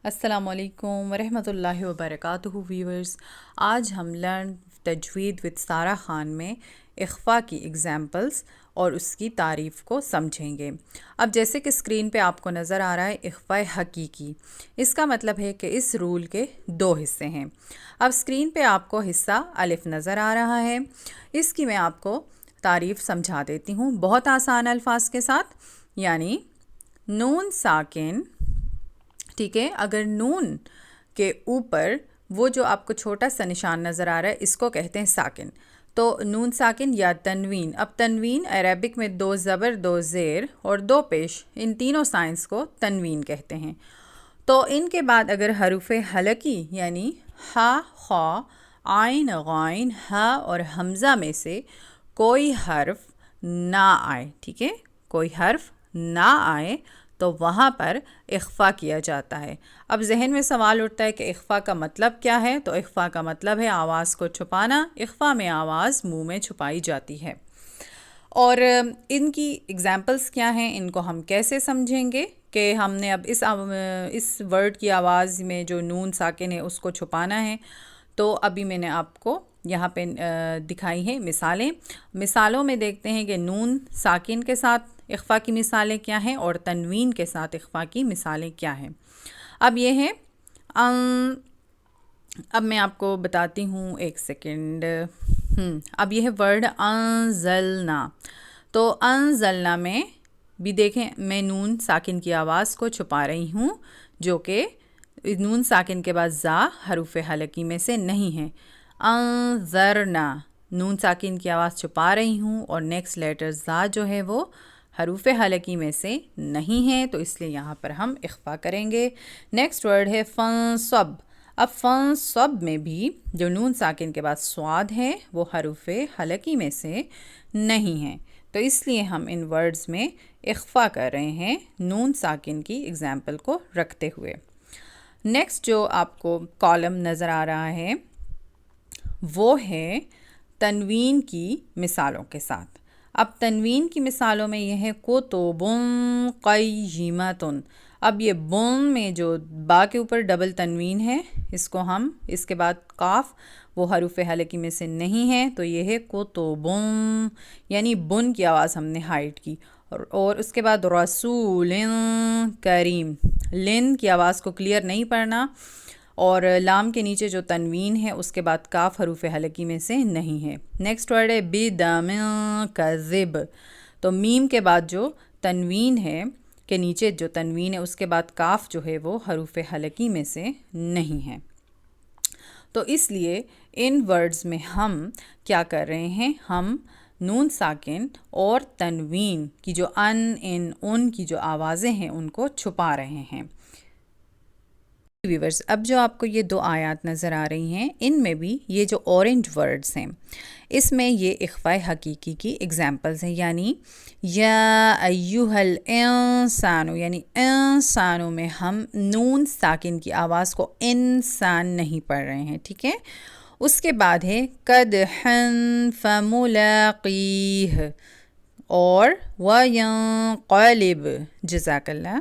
السلام علیکم ورحمۃ اللہ وبرکاتہ ویورز. آج ہم لرن تجوید وتھ سارہ خان میں اخفا کی ایگزامپلس اور اس کی تعریف کو سمجھیں گے. اب جیسے کہ اسکرین پہ آپ کو نظر آ رہا ہے اخفا حقیقی، اس کا مطلب ہے کہ اس رول کے دو حصے ہیں. اب اسکرین پہ آپ کو حصہ الف نظر آ رہا ہے، اس کی میں آپ کو تعریف سمجھا دیتی ہوں بہت آسان الفاظ کے ساتھ. یعنی نون ساکن، ٹھیک ہے، اگر نون کے اوپر وہ جو آپ کو چھوٹا سا نشان نظر آ رہا ہے اس کو کہتے ہیں ساکن. تو نون ساکن یا تنوین. اب تنوین عربک میں 2 زبر 2 زیر اور 2 پیش، ان تینوں سائنس کو تنوین کہتے ہیں. تو ان کے بعد اگر حروف حلقی یعنی ہا، خا، عین، غائن، ہا اور حمزہ میں سے کوئی حرف نہ آئے، ٹھیک ہے، کوئی حرف نہ آئے تو وہاں پر اخفا کیا جاتا ہے. اب ذہن میں سوال اٹھتا ہے کہ اخفا کا مطلب کیا ہے؟ تو اخفا کا مطلب ہے آواز کو چھپانا. اخفا میں آواز منہ میں چھپائی جاتی ہے. اور ان کی ایگزامپلس کیا ہیں، ان کو ہم کیسے سمجھیں گے کہ ہم نے اب اس ورڈ کی آواز میں جو نون ساکن ہے اس کو چھپانا ہے. تو ابھی میں نے آپ کو یہاں پہ دکھائی ہیں مثالیں. مثالوں میں دیکھتے ہیں کہ نون ساکن کے ساتھ اخفا کی مثالیں کیا ہیں اور تنوین کے ساتھ اخفا کی مثالیں کیا ہیں. اب یہ ہیں اب میں آپ کو بتاتی ہوں، ایک سیکنڈ. اب یہ ہے ورڈ انزلنا. تو انزلنا میں بھی دیکھیں میں نون ساکن کی آواز کو چھپا رہی ہوں، جو کہ نون ساکن کے بعد زا حروف حلقی میں سے نہیں ہے. انذرنا، نون ساکن کی آواز چھپا رہی ہوں اور نیکسٹ لیٹر زا جو ہے وہ حروف حلقی میں سے نہیں ہے، تو اس لیے یہاں پر ہم اخفا کریں گے. نیکسٹ ورڈ ہے فنصب. اب فنصب میں بھی جو نون ساکن کے بعد سواد ہے وہ حروف حلقی میں سے نہیں ہے، تو اس لیے ہم ان ورڈز میں اخفا کر رہے ہیں نون ساکن کی ایگزامپل کو رکھتے ہوئے. نیکسٹ جو آپ کو کالم نظر آ رہا ہے وہ ہے تنوین کی مثالوں کے ساتھ. اب تنوین کی مثالوں میں یہ ہے کتب قیمۃ. اب یہ بون میں جو با کے اوپر ڈبل تنوین ہے، اس کو ہم اس کے بعد قاف وہ حروف حلقی میں سے نہیں ہے، تو یہ ہے کتب، یعنی بن کی آواز ہم نے ہائٹ کی. اور اس کے بعد رسول کریم، لن کی آواز کو کلیئر نہیں پڑھنا، اور لام کے نیچے جو تنوین ہے اس کے بعد کاف حروف حلقی میں سے نہیں ہے. نیکسٹ ورڈ ہے بدم کذب. تو میم کے بعد جو تنوین ہے کے نیچے جو تنوین ہے اس کے بعد کاف جو ہے وہ حروف حلقی میں سے نہیں ہے. تو اس لیے ان ورڈز میں ہم کیا کر رہے ہیں، ہم نون ساکن اور تنوین کی جو ان کی جو آوازیں ہیں ان کو چھپا رہے ہیں. ویورز، اب جو آپ کو یہ 2 آیات نظر آ رہی ہیں ان میں بھی یہ جو اورنج ورڈز ہیں اس میں یہ اخفاء حقیقی کی ایگزامپلز ہیں. یعنی یا ایہا الانسان، یعنی انسانوں میں ہم نون ساکن کی آواز کو انسان نہیں پڑھ رہے ہیں، ٹھیک ہے. اس کے بعد ہے قدحن فملاقیہ اور وینقلب. جزاک اللہ.